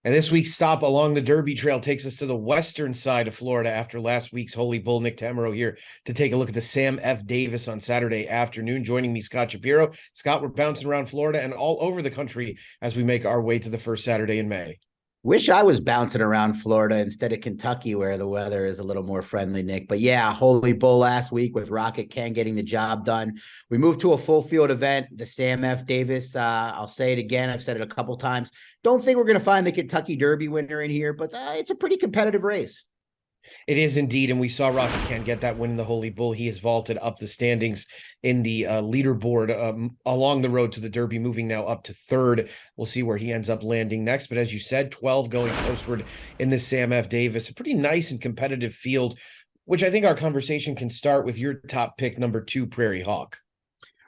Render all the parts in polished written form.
And this week's stop along the Derby Trail takes us to the western side of Florida after last week's Holy Bull. Nick Tammaro here to take a look at the Sam F. Davis on Saturday afternoon. Joining me, Scott Shapiro. Scott, we're bouncing around Florida and all over the country as we make our way to the first Saturday in May. Wish I was bouncing around Florida instead of Kentucky, where the weather is a little more friendly, Nick. But yeah, Holy Bull last week with Rocket Ken getting the job done. We moved to a full field event, the Sam F. Davis. I'll say it again. I've said it a couple times. Don't think we're going to find the Kentucky Derby winner in here, but it's a pretty competitive race. It is indeed, and we saw Rocket Ken get that win in the Holy Bull. He has vaulted up the standings in the leaderboard along the road to the Derby, moving now up to third. We'll see where he ends up landing next. But as you said, 12 going postward in this Sam F. Davis. A pretty nice and competitive field, which I think our conversation can start with your top pick, number 2, Prairie Hawk.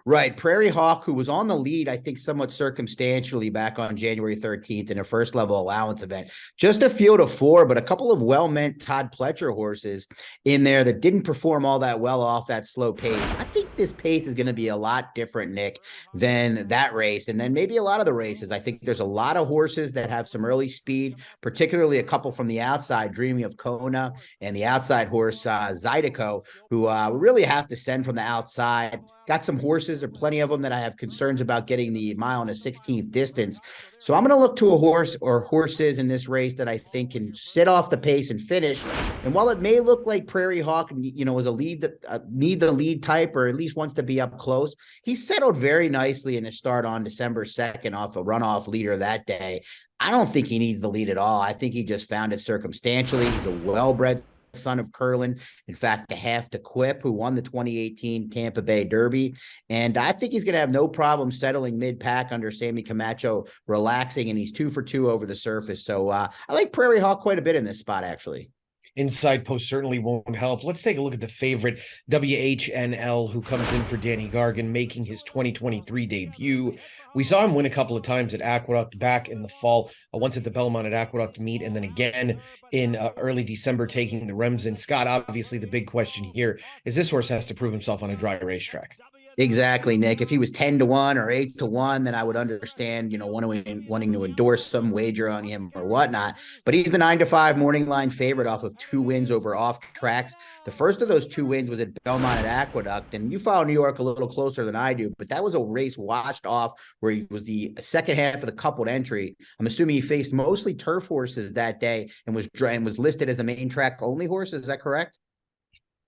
Right. Prairie Hawk, who was on the lead, I think, somewhat circumstantially back on January 13th in a first level allowance event. Just a field of 4, but a couple of well-meant Todd Pletcher horses in there that didn't perform all that well off that slow pace. I think this pace is going to be a lot different, Nick, than that race. And then maybe a lot of the races. I think there's a lot of horses that have some early speed, particularly a couple from the outside, Dreaming of Kona and the outside horse, Zydeco, who really have to send from the outside. Got some horses, or plenty of them, that I have concerns about getting the mile and a 16th distance. So I'm going to look to a horse or horses in this race that I think can sit off the pace and finish. And while it may look like Prairie Hawk, is a lead that need the lead type, or at least wants to be up close, he settled very nicely in his start on December 2nd off a runoff leader that day. I don't think he needs the lead at all. I think he just found it circumstantially. He's a well-bred son of Curlin, in fact, a half to Quip, who won the 2018 Tampa Bay Derby. And I think he's going to have no problem settling mid-pack under Sammy Camacho, relaxing, and he's 2 for 2 over the surface. So I like Prairie Hawk quite a bit in this spot, actually. Inside post certainly won't help. Let's take a look at the favorite, WHNL, who comes in for Danny Gargan, making his 2023 debut. We saw him win a couple of times at Aqueduct back in the fall, once at the Belmont at Aqueduct meet, and then again in early December taking the Remsen. Scott, obviously the big question here is this horse has to prove himself on a dry racetrack. Exactly, Nick. If he was 10 to 1 or 8 to 1, then I would understand, wanting to endorse some wager on him or whatnot. But he's the 9 to 5 morning line favorite off of 2 wins over off tracks. The first of those 2 wins was at Belmont at Aqueduct. And you follow New York a little closer than I do, but that was a race washed off where he was the second half of the coupled entry. I'm assuming he faced mostly turf horses that day and was listed as a main track only horse. Is that correct?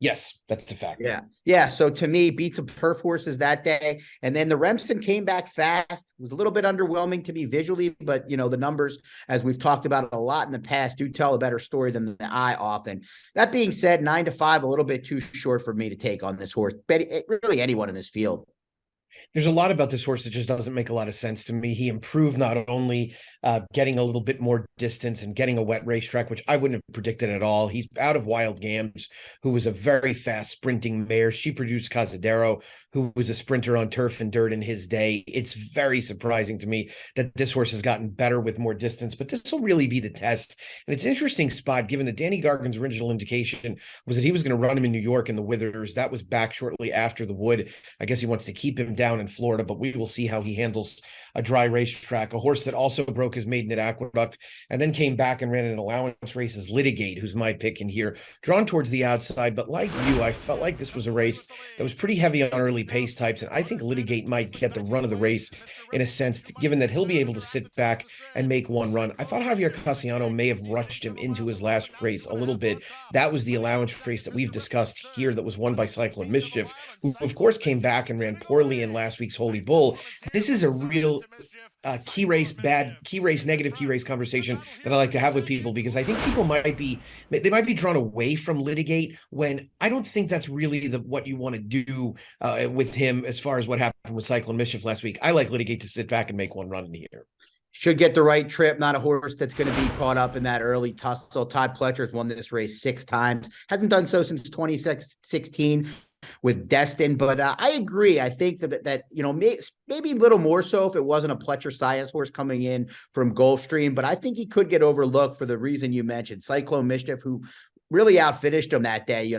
Yes, that's a fact. Yeah. So to me, beat some turf horses that day. And then the Remsen came back fast. It was a little bit underwhelming to me visually, but the numbers, as we've talked about it a lot in the past, do tell a better story than the eye often. That being said, 9 to 5, a little bit too short for me to take on this horse. But really anyone in this field. There's a lot about this horse that just doesn't make a lot of sense to me. He improved not only getting a little bit more distance and getting a wet racetrack, which I wouldn't have predicted at all. He's out of Wild Gams, who was a very fast sprinting mare. She produced Cazadero, who was a sprinter on turf and dirt in his day. It's very surprising to me that this horse has gotten better with more distance, but this will really be the test. And it's an interesting spot, given that Danny Gargan's original indication was that he was going to run him in New York in the Withers. That was back shortly after the Wood. I guess he wants to keep him down in Florida, but we will see how he handles a dry racetrack. A horse that also broke his maiden at Aqueduct and then came back and ran an allowance race as Litigate, who's my pick in here, drawn towards the outside. But like you, I felt like this was a race that was pretty heavy on early pace types, and I think Litigate might get the run of the race in a sense, given that he'll be able to sit back and make one run. I thought Javier Casiano may have rushed him into his last race a little bit. That was the allowance race that we've discussed here that was won by Cyclone Mischief, who of course came back and ran poorly in last week's Holy Bull. This is a real key race, negative key race conversation that I like to have with people, because I think people might be drawn away from Litigate when I don't think that's really what you want to do with him as far as what happened with Cyclone Mischief last week. I like Litigate to sit back and make one run in here. Should get the right trip, not a horse that's going to be caught up in that early tussle. Todd Pletcher has won this race 6 times. Hasn't done so since 2016 with Destin, but I agree. I think that maybe a little more so if it wasn't a Pletcher Sias horse coming in from Gulfstream, but I think he could get overlooked for the reason you mentioned. Cyclone Mischief, who really outfinished him that day,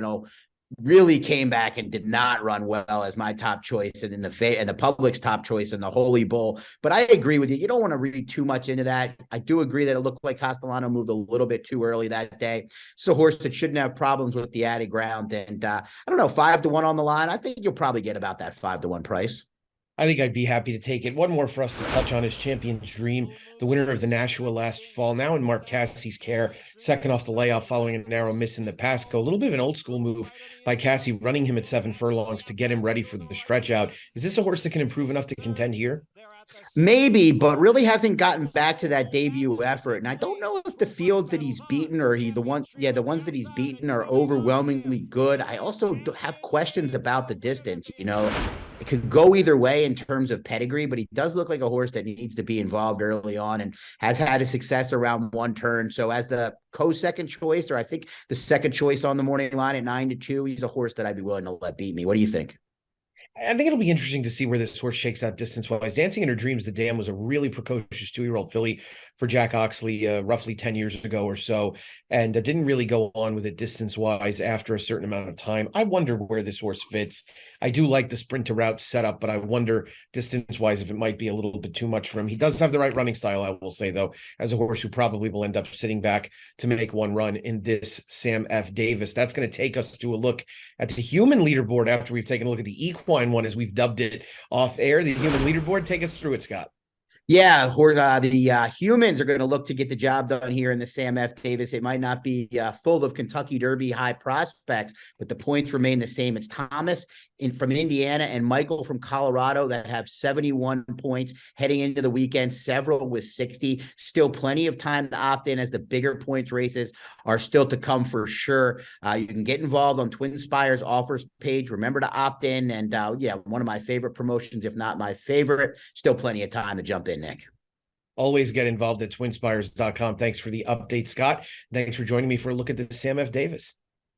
really came back and did not run well as my top choice and in the public's top choice in the Holy Bull. But I agree with you. You don't want to read too much into that. I do agree that it looked like Castellano moved a little bit too early that day. It's a horse that shouldn't have problems with the added ground. And I don't know, 5-1 on the line. I think you'll probably get about that 5-1 price. I think I'd be happy to take it. One more for us to touch on is Champion's Dream, the winner of the Nashua last fall, now in Mark Cassie's care, second off the layoff following a narrow miss in the Pasco. A little bit of an old school move by Cassie, running him at 7 furlongs to get him ready for the stretch out. Is this a horse that can improve enough to contend here? Maybe, but really hasn't gotten back to that debut effort. And I don't know if the field that he's beaten or the ones that he's beaten are overwhelmingly good. I also have questions about the distance. It could go either way in terms of pedigree, but he does look like a horse that needs to be involved early on and has had a success around one turn. So as the co-second choice, or I think the second choice on the morning line at 9-2, he's a horse that I'd be willing to let beat me. What do you think? I think it'll be interesting to see where this horse shakes out distance-wise. Dancing in Her Dreams, the Dam, was a really precocious 2-year-old filly for Jack Oxley roughly 10 years ago or so, and didn't really go on with it distance-wise after a certain amount of time. I wonder where this horse fits. I do like the sprint to route setup, but I wonder distance-wise if it might be a little bit too much for him. He does have the right running style, I will say, though, as a horse who probably will end up sitting back to make one run in this Sam F. Davis. That's going to take us to a look at the human leaderboard after we've taken a look at the equine one, as we've dubbed it off air. The human leaderboard. Take us through it, Scott. Yeah, the humans are going to look to get the job done here in the Sam F. Davis. It might not be full of Kentucky Derby high prospects, but the points remain the same. It's Thomas from Indiana and Michael from Colorado that have 71 points heading into the weekend, several with 60. Still plenty of time to opt in as the bigger points races are still to come for sure. You can get involved on TwinSpires offers page. Remember to opt in. And one of my favorite promotions, if not my favorite. Still plenty of time to jump in, Nick. Always get involved at twinspires.com. Thanks for the update, Scott. Thanks for joining me for a look at the Sam F. Davis.